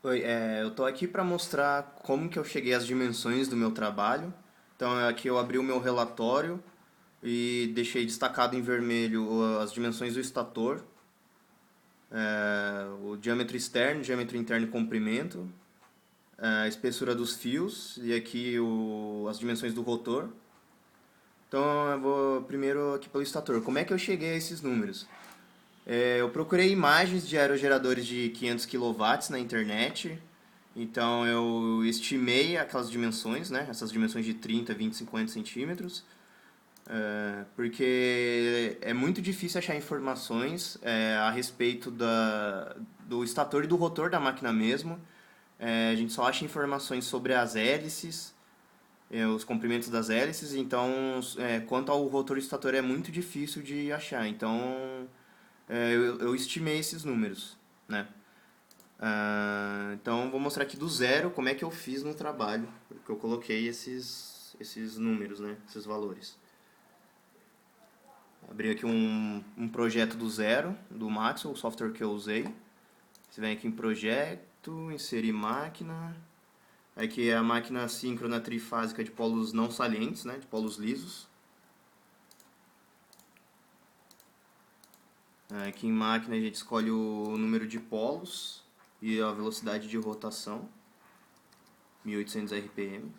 Oi, eu tô aqui para mostrar como que eu cheguei às dimensões do meu trabalho. Então, aqui eu abri o meu relatório e deixei destacado em vermelho as dimensões do estator, o diâmetro externo, diâmetro interno e comprimento, a espessura dos fios e aqui as dimensões do rotor. Então, eu vou primeiro aqui pelo estator. Como é que eu cheguei a esses números? Eu procurei imagens de aerogeradores de 500 kW na internet. Então eu estimei aquelas dimensões, né? Essas dimensões de 30, 20, 50 centímetros. Porque é muito difícil achar informações a respeito do estator e do rotor da máquina mesmo. A gente só acha informações sobre as hélices, os comprimentos das hélices. Então, quanto ao rotor e estator é muito difícil de achar. Então, eu estimei esses números, né? Então vou mostrar aqui do zero como é que eu fiz no trabalho, porque eu coloquei esses números, né? Esses valores. Abri aqui um projeto do zero, do Maxwell, o software que eu usei. Você vem aqui em projeto, inserir máquina. Aqui é a máquina síncrona trifásica de polos não salientes, né? De polos lisos. Aqui em máquina a gente escolhe o número de polos e a velocidade de rotação, 1800 RPM.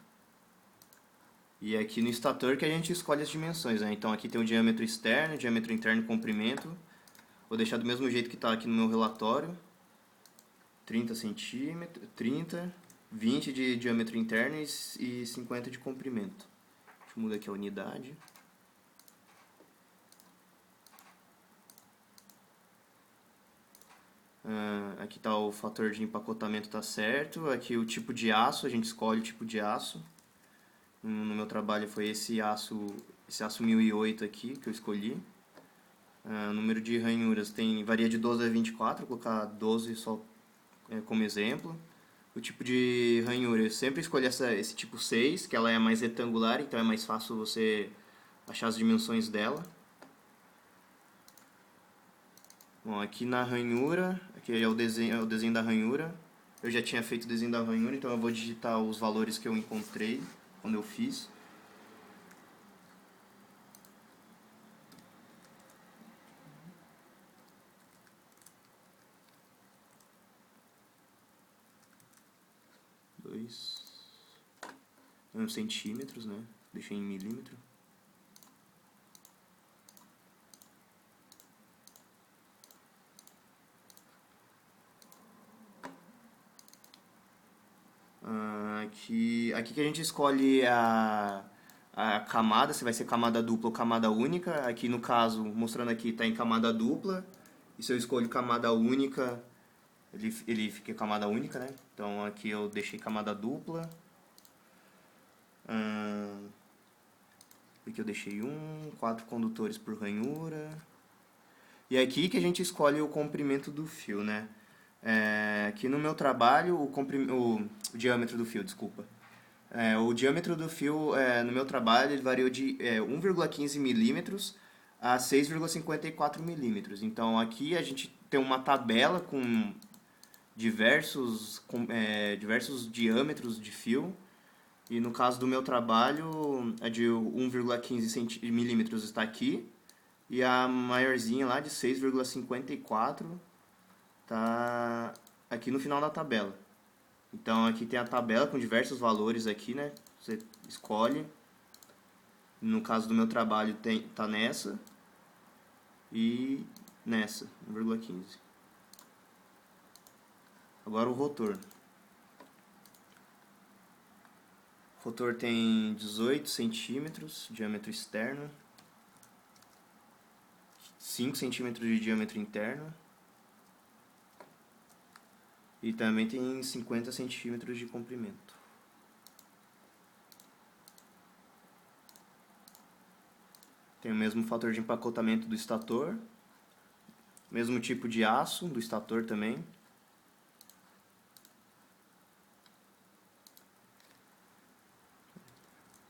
E aqui no estator que a gente escolhe as dimensões, né? Então aqui tem o diâmetro externo, diâmetro interno e comprimento. Vou deixar do mesmo jeito que está aqui no meu relatório. 30 centímetros, 30, 20 de diâmetro interno e 50 de comprimento. Deixa eu mudar aqui a unidade. Aqui está o fator de empacotamento, tá certo. Aqui o tipo de aço, a gente escolhe o tipo de aço. No meu trabalho foi esse aço 1008 aqui que eu escolhi. O número de ranhuras varia de 12 a 24, vou colocar 12 só como exemplo. O tipo de ranhura, eu sempre escolho esse tipo 6, que ela é mais retangular, então é mais fácil você achar as dimensões dela. Bom, aqui na ranhura, aqui é o desenho da ranhura. Eu já tinha feito o desenho da ranhura, então eu vou digitar os valores que eu encontrei quando eu fiz. Dois, 1 centímetros, né? Deixei em milímetro. Aqui que a gente escolhe a camada, se vai ser camada dupla ou camada única. Aqui no caso, mostrando aqui, está em camada dupla. E se eu escolho camada única, ele fica camada única, né? Então aqui eu deixei camada dupla. Aqui eu deixei 4 condutores por ranhura. E é aqui que a gente escolhe o comprimento do fio, né? Aqui no meu trabalho, o diâmetro do fio, desculpa. O diâmetro do fio, no meu trabalho, ele variou de 1,15 milímetros a 6,54 milímetros. Então aqui a gente tem uma tabela com diversos diâmetros de fio. E no caso do meu trabalho, a de 1,15 milímetros está aqui. E a maiorzinha lá de 6,54 está aqui no final da tabela. Então aqui tem a tabela com diversos valores aqui, né? Você escolhe. No caso do meu trabalho tá nessa e nessa, 1,15. Agora o rotor. O rotor tem 18 centímetros, diâmetro externo, 5 centímetros de diâmetro interno e também tem 50 centímetros de comprimento. Tem o mesmo fator de empacotamento do estator, mesmo tipo de aço do estator também.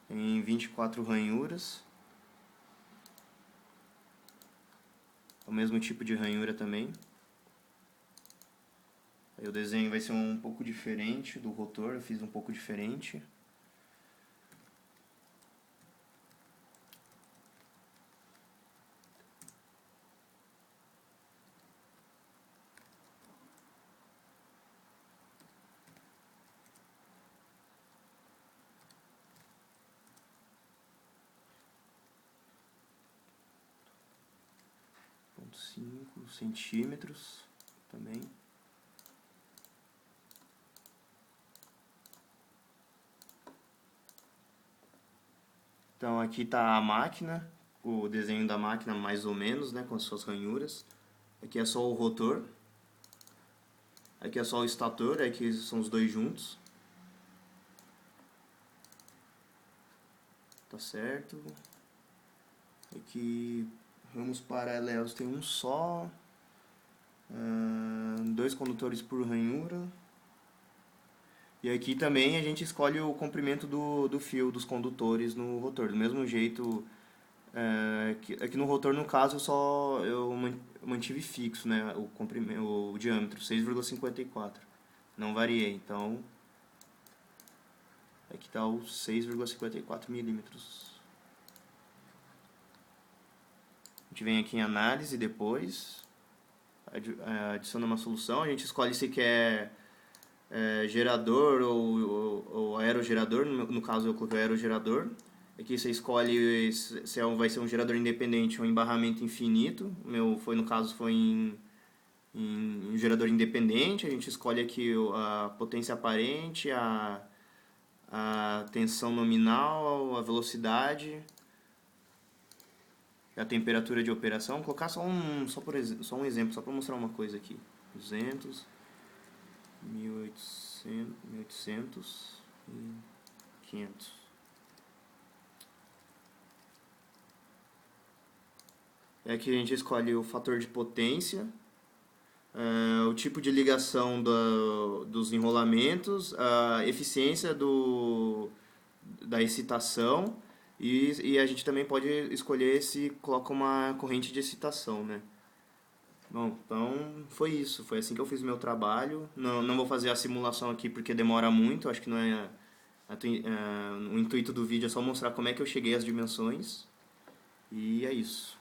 Tem 24 ranhuras. O mesmo tipo de ranhura também. Aí o desenho vai ser um pouco diferente do rotor, eu fiz um pouco diferente. Ponto 5 centímetros também. Então aqui está a máquina, o desenho da máquina mais ou menos, né, com as suas ranhuras. Aqui é só o rotor. Aqui é só o estator, aqui são os dois juntos. Tá certo. Aqui ramos paralelos tem um só. Dois condutores por ranhura. E aqui também a gente escolhe o comprimento do fio dos condutores no rotor. Do mesmo jeito, aqui no rotor, no caso, eu mantive fixo, né, o diâmetro, 6,54. Não variei, então aqui está o 6,54 milímetros. A gente vem aqui em análise depois, adiciona uma solução, a gente escolhe se quer gerador ou aerogerador, no caso eu coloquei aerogerador. Aqui você escolhe se vai ser um gerador independente ou em barramento infinito. O meu no caso foi em um gerador independente. A gente escolhe aqui a potência aparente, a tensão nominal, a velocidade, a temperatura de operação. Vou colocar só um exemplo, só para mostrar uma coisa aqui. 200, 1800 e 500. Aqui a gente escolhe o fator de potência, o tipo de ligação dos enrolamentos, a eficiência da excitação e a gente também pode escolher se coloca uma corrente de excitação, né? Bom, então foi isso, foi assim que eu fiz o meu trabalho. Não vou fazer a simulação aqui porque demora muito, acho que não é, o intuito do vídeo é só mostrar como é que eu cheguei às dimensões e é isso.